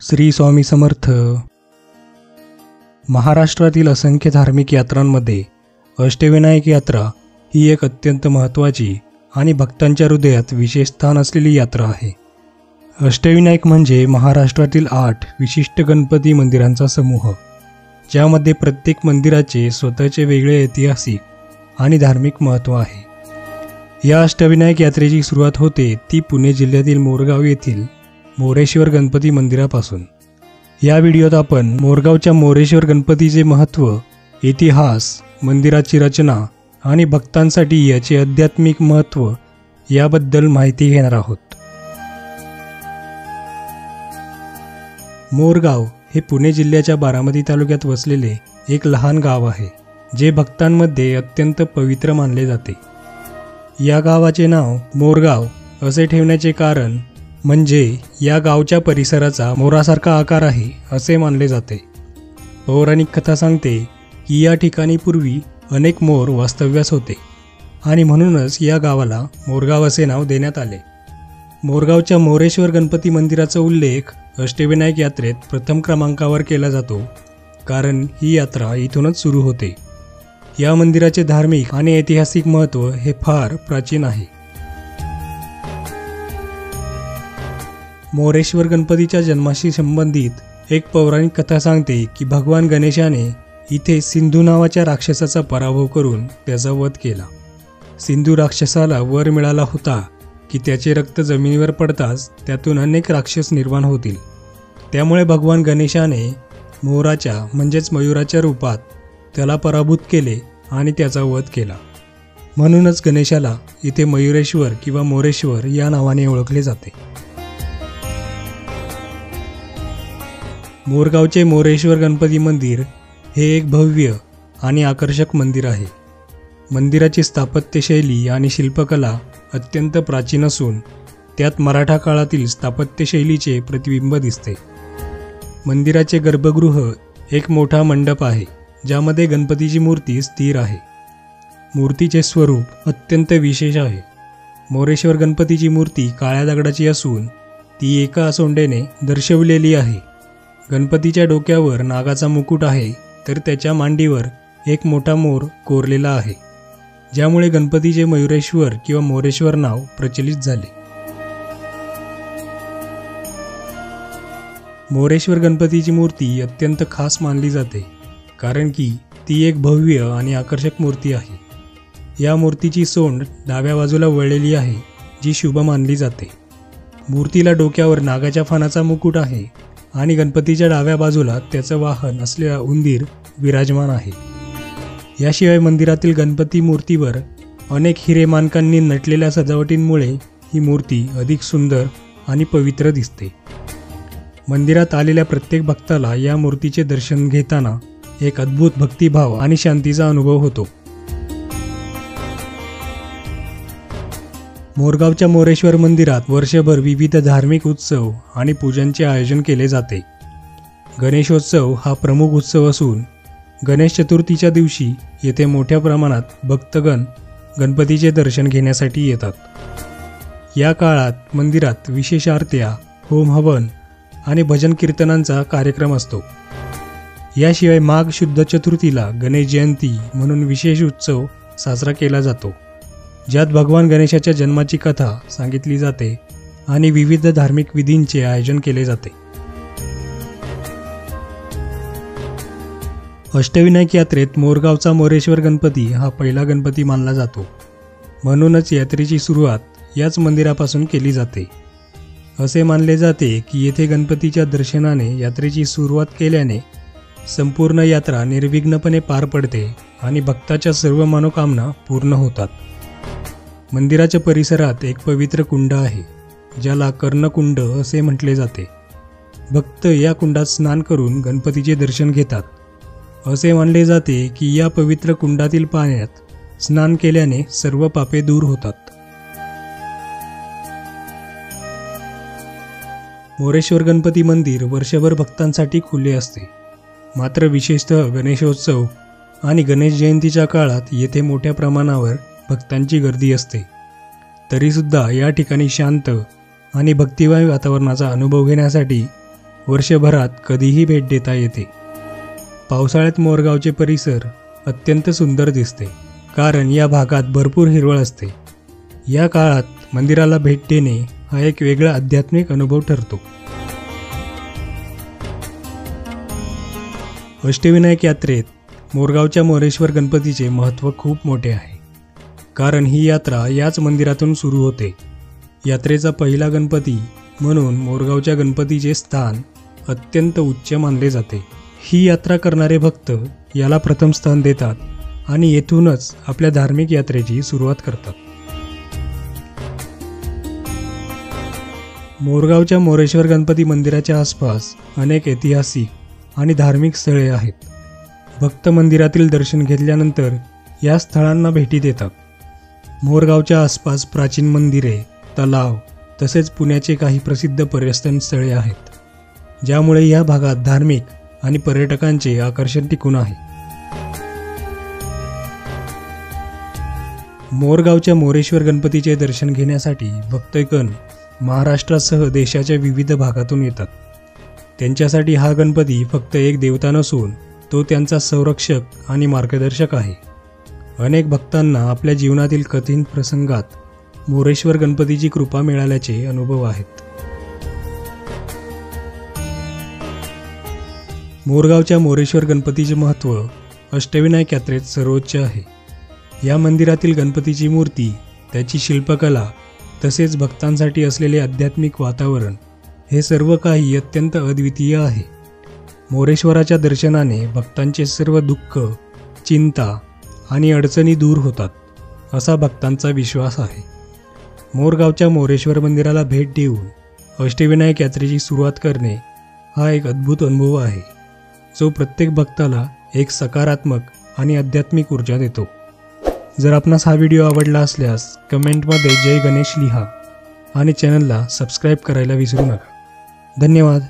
श्री स्वामी समर्थ। महाराष्ट्रातील असंख्य धार्मिक यात्रांमध्ये अष्टविनायक यात्रा ही एक अत्यंत महत्त्वाची आणि भक्तांच्या हृदयात विशेष स्थान असलेली यात्रा आहे। अष्टविनायक म्हणजे महाराष्ट्रातील 8 विशिष्ट गणपती मंदिरांचा समूह, ज्यामध्ये प्रत्येक मंदिराचे स्वतःचे वेगळे ऐतिहासिक आणि धार्मिक महत्त्व आहे। या अष्टविनायक यात्रेची सुरुवात होते ती पुणे जिल्ह्यातील मोरगाव येथील मोरेश्वर गणपती मंदिरापासून। या व्हिडिओत आपण मोरगावच्या मोरेश्वर गणपतीचे महत्त्व, इतिहास, मंदिराची रचना आणि भक्तांसाठी याचे आध्यात्मिक महत्त्व याबद्दल माहिती घेणार आहोत। मोरगाव हे पुणे जिल्ह्याच्या बारामती तालुक्यात वसलेले एक लहान गाव आहे, जे भक्तांमध्ये अत्यंत पवित्र मानले जाते। या गावाचे नाव मोरगाव असे ठेवण्याचे कारण म्हणजे या गावच्या परिसराचा मोरासारखा आकार आहे असे मानले जाते। पौराणिक कथा सांगते की या ठिकाणी पूर्वी अनेक मोर वास्तव्यास होते आणि म्हणूनच या गावाला मोरगाव असे नाव देण्यात आले। मोरगावच्या मोरेश्वर गणपती मंदिराचा उल्लेख अष्टविनायक यात्रेत प्रथम क्रमांकावर केला जातो, कारण ही यात्रा इथूनच सुरू होते। या मंदिराचे धार्मिक आणि ऐतिहासिक महत्त्व हे फार प्राचीन आहे। मोरेश्वर गणपतीच्या जन्माशी संबंधित एक पौराणिक कथा सांगते की भगवान गणेशाने इथे सिंधू नावाच्या राक्षसाचा पराभव करून त्याचा वध केला। सिंधू राक्षसाला वर मिळाला होता की त्याचे रक्त जमिनीवर पडताच त्यातून अनेक राक्षस निर्माण होतील। त्यामुळे भगवान गणेशाने मोराच्या म्हणजेच मयुराच्या रूपात त्याला पराभूत केले आणि त्याचा वध केला। म्हणूनच गणेशाला इथे मयुरेश्वर किंवा मोरेश्वर या नावाने ओळखले जाते। मोरगावचे मोरेश्वर गणपती मंदिर हे एक भव्य आणि आकर्षक मंदिर आहे। मंदिराची स्थापत्यशैली आणि शिल्पकला अत्यंत प्राचीन असून त्यात मराठा काळातील स्थापत्यशैलीचे प्रतिबिंब दिसते। मंदिराचे गर्भगृह एक मोठा मंडप आहे, ज्यामध्ये गणपतीची मूर्ती स्थिर आहे। मूर्तीचे स्वरूप अत्यंत विशेष आहे। मोरेश्वर गणपतीची मूर्ती काळ्या दगडाची असून ती एका सोंडेने दर्शवलेली आहे। गणपतीच्या डोक्यावर नागाचा मुकुट आहे, तर त्याच्या मांडीवर एक मोठा मोर कोरलेला आहे, ज्यामुळे गणपतीचे मयुरेश्वर किंवा मोरेश्वर नाव प्रचलित झाले। मोरेश्वर गणपतीची मूर्ती अत्यंत खास मानली जाते, कारण की ती एक भव्य आणि आकर्षक मूर्ती आहे। या मूर्तीची सोंड डाव्या बाजूला वळलेली आहे, जी शुभ मानली जाते। मूर्तीला डोक्यावर नागाच्या फानाचा मुकुट आहे आणि गणपतीच्या डाव्या बाजूला त्याचं वाहन असलेला उंदीर विराजमान आहे। याशिवाय मंदिरातील गणपती मूर्तीवर अनेक हिरेमाणकांनी नटलेल्या सजावटींमुळे ही मूर्ती अधिक सुंदर आणि पवित्र दिसते। मंदिरात आलेल्या प्रत्येक भक्ताला या मूर्तीचे दर्शन घेताना एक अद्भुत भक्तिभाव आणि शांतीचा अनुभव होतो। मोरगावच्या मोरेश्वर मंदिरात वर्षभर विविध धार्मिक उत्सव आणि पूजांचे आयोजन केले जाते। गणेशोत्सव हा प्रमुख उत्सव असून गणेश चतुर्थीच्या दिवशी येथे मोठ्या प्रमाणात भक्तगण गणपतीचे दर्शन घेण्यासाठी येतात। या काळात मंदिरात विशेष आरत्या, होम हवन आणि भजन कीर्तनांचा कार्यक्रम असतो। याशिवाय माघ शुद्ध चतुर्थीला गणेश जयंती म्हणून विशेष उत्सव साजरा केला जातो, ज्यात भगवान गणेशाच्या जन्माची कथा सांगितली जाते आणि विविध धार्मिक विधींचे आयोजन केले जाते। अष्टविनायक यात्रेत मोरगावचा मोरेश्वर गणपती हा पहिला गणपती मानला जातो, म्हणूनच यात्रेची सुरुवात याच मंदिरापासून केली जाते। असे मानले जाते की येथे गणपतीच्या दर्शनाने यात्रेची सुरुवात केल्याने संपूर्ण यात्रा निर्विघ्नपणे पार पडते आणि भक्ताच्या सर्व मनोकामना पूर्ण होतात। मंदिराच्या परिसरात एक पवित्र कुंड आहे, ज्याला कर्णकुंड असे म्हटले जाते। भक्त या कुंडात स्नान करून गणपतीचे दर्शन घेतात। असे मानले जाते की या पवित्र कुंडातील पाण्यात स्नान केल्याने सर्व पापे दूर होतात। मोरेश्वर गणपती मंदिर वर्षभर भक्तांसाठी खुले असते, मात्र विशेषतः गणेशोत्सव आणि गणेश जयंतीच्या काळात येथे मोठ्या प्रमाणावर भक्तांची गर्दी असते। तरीसुद्धा या ठिकाणी शांत आणि भक्तिमय वातावरणाचा अनुभव घेण्यासाठी वर्षभरात कधीही भेट देता येते. पावसाळ्यात मोरगावचे परिसर अत्यंत सुंदर दिसते, कारण या भागात भरपूर हिरवळ असते. या काळात मंदिराला भेट देणे हा एक वेगळा आध्यात्मिक अनुभव ठरतो. अष्टविनायक यात्रेत मोरगावच्या मोरेश्वर गणपतीचे महत्त्व खूप मोठे आहे, कारण ही यात्रा याच मंदिरातून सुरू होते. यात्रेचा पहिला गणपती म्हणून मोरगावच्या गणपतीचे स्थान अत्यंत उच्च मानले जाते. ही यात्रा करणारे भक्त याला प्रथम स्थान देतात आणि येथूनच आपल्या धार्मिक यात्रेची सुरुवात करतात. मोरगावच्या मोरेश्वर गणपती मंदिराच्या आसपास अनेक ऐतिहासिक आणि धार्मिक स्थळे आहेत. भक्त मंदिरातील दर्शन घेतल्यानंतर या स्थळांना भेटी देतात. मोरगावच्या आसपास प्राचीन मंदिरे, तलाव तसेच पुण्याचे काही प्रसिद्ध पर्यटन स्थळे आहेत, ज्यामुळे या भागात धार्मिक आणि पर्यटकांचे आकर्षण टिकून आहे. मोरगावच्या मोरेश्वर गणपतीचे दर्शन घेण्यासाठी भक्तगण महाराष्ट्रासह देशाच्या विविध भागातून येतात. त्यांच्यासाठी हा गणपती फक्त एक देवता नसून तो त्यांचा संरक्षक आणि मार्गदर्शक आहे. अनेक भक्तांना आपल्या जीवनातील कठीण प्रसंगात मोरेश्वर गणपतीची कृपा मिळाल्याचे अनुभव आहेत. मोरगावच्या मोरेश्वर गणपतीचे महत्त्व अष्टविनायक यात्रेत सर्वोच्च आहे. या मंदिरातील गणपतीची मूर्ती, त्याची शिल्पकला तसेच भक्तांसाठी असलेले आध्यात्मिक वातावरण हे सर्व काही अत्यंत अद्वितीय आहे. मोरेश्वराच्या दर्शनाने भक्तांचे सर्व दुःख, चिंता आणि अडचणी दूर होतात, असा भक्तांचा विश्वास आहे. मोरगावच्या मोरेश्वर मंदिराला भेट देऊन अष्टविनायक यात्रेची सुरुवात करणे हा एक अद्भुत अनुभव आहे, जो प्रत्येक भक्ताला एक सकारात्मक आणि आध्यात्मिक ऊर्जा देतो. जर आपणास हा व्हिडिओ आवडला असल्यास कमेंटमध्ये जय गणेश लिहा आणि चॅनलला सबस्क्राईब करायला विसरू नका. धन्यवाद.